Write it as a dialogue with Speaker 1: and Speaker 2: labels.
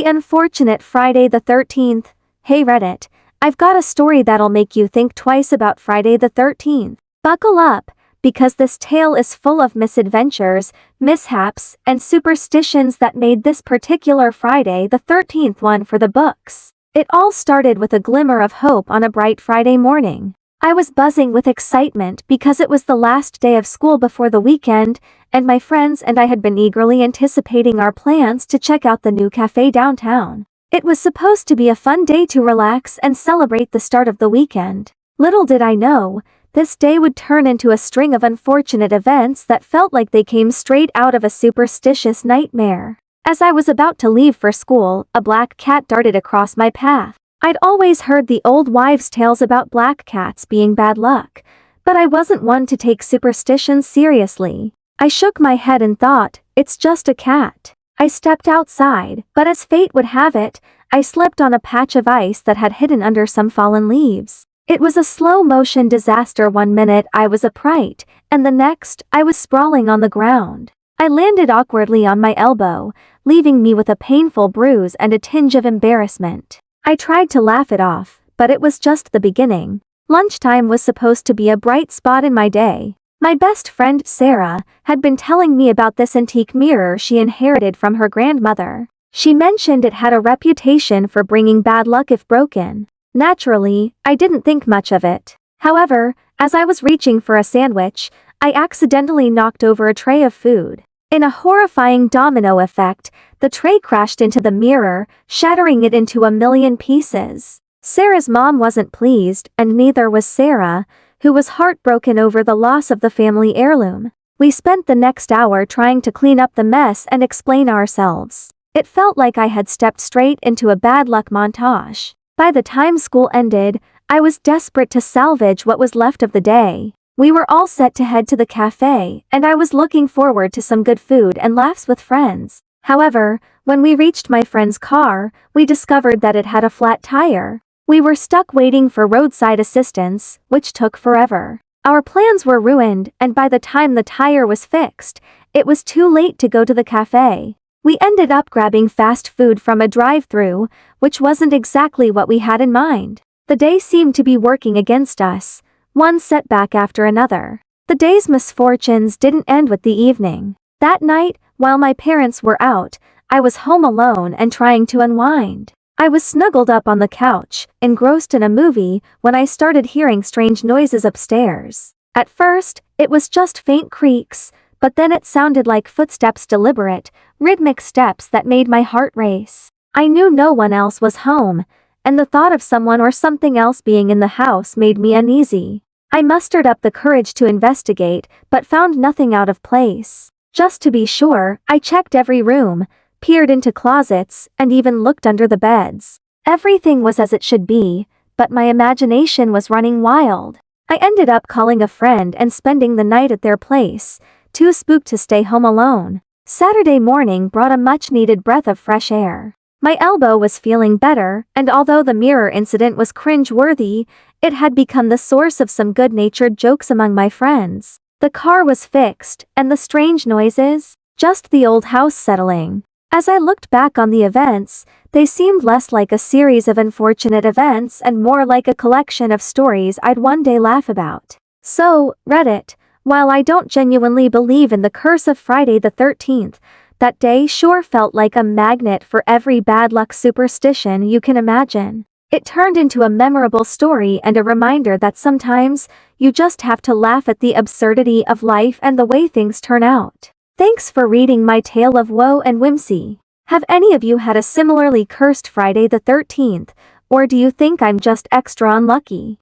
Speaker 1: The unfortunate Friday the 13th. Hey Reddit, I've got a story that'll make you think twice about Friday the 13th. Buckle up, because this tale is full of misadventures, mishaps, and superstitions that made this particular Friday the 13th one for the books. It all started with a glimmer of hope on a bright Friday morning. I was buzzing with excitement because it was the last day of school before the weekend, and my friends and I had been eagerly anticipating our plans to check out the new cafe downtown. It was supposed to be a fun day to relax and celebrate the start of the weekend. Little did I know, this day would turn into a string of unfortunate events that felt like they came straight out of a superstitious nightmare. As I was about to leave for school, a black cat darted across my path. I'd always heard the old wives' tales about black cats being bad luck, but I wasn't one to take superstitions seriously. I shook my head and thought, it's just a cat. I stepped outside, but as fate would have it, I slipped on a patch of ice that had hidden under some fallen leaves. It was a slow-motion disaster. 1 minute I was upright, and the next, I was sprawling on the ground. I landed awkwardly on my elbow, leaving me with a painful bruise and a tinge of embarrassment. I tried to laugh it off, but it was just the beginning. Lunchtime was supposed to be a bright spot in my day. My best friend, Sarah, had been telling me about this antique mirror she inherited from her grandmother. She mentioned it had a reputation for bringing bad luck if broken. Naturally, I didn't think much of it. However, as I was reaching for a sandwich, I accidentally knocked over a tray of food. In a horrifying domino effect, the tray crashed into the mirror, shattering it into a million pieces. Sarah's mom wasn't pleased, and neither was Sarah, who was heartbroken over the loss of the family heirloom. We spent the next hour trying to clean up the mess and explain ourselves. It felt like I had stepped straight into a bad luck montage. By the time school ended, I was desperate to salvage what was left of the day. We were all set to head to the cafe, and I was looking forward to some good food and laughs with friends. However, when we reached my friend's car, we discovered that it had a flat tire. We were stuck waiting for roadside assistance, which took forever. Our plans were ruined, and by the time the tire was fixed, it was too late to go to the cafe. We ended up grabbing fast food from a drive-thru, which wasn't exactly what we had in mind. The day seemed to be working against us, one setback after another. The day's misfortunes didn't end with the evening. That night, while my parents were out, I was home alone and trying to unwind. I was snuggled up on the couch, engrossed in a movie, when I started hearing strange noises upstairs. At first, it was just faint creaks, but then it sounded like footsteps, deliberate, rhythmic steps that made my heart race. I knew no one else was home, and the thought of someone or something else being in the house made me uneasy. I mustered up the courage to investigate, but found nothing out of place. Just to be sure, I checked every room, peered into closets, and even looked under the beds. Everything was as it should be, but my imagination was running wild. I ended up calling a friend and spending the night at their place, too spooked to stay home alone. Saturday morning brought a much-needed breath of fresh air. My elbow was feeling better, and although the mirror incident was cringe-worthy, it had become the source of some good-natured jokes among my friends. The car was fixed, and the strange noises? Just the old house settling. As I looked back on the events, they seemed less like a series of unfortunate events and more like a collection of stories I'd one day laugh about. So, Reddit, while I don't genuinely believe in the curse of Friday the 13th, that day sure felt like a magnet for every bad luck superstition you can imagine. It turned into a memorable story and a reminder that sometimes, you just have to laugh at the absurdity of life and the way things turn out. Thanks for reading my tale of woe and whimsy. Have any of you had a similarly cursed Friday the 13th, or do you think I'm just extra unlucky?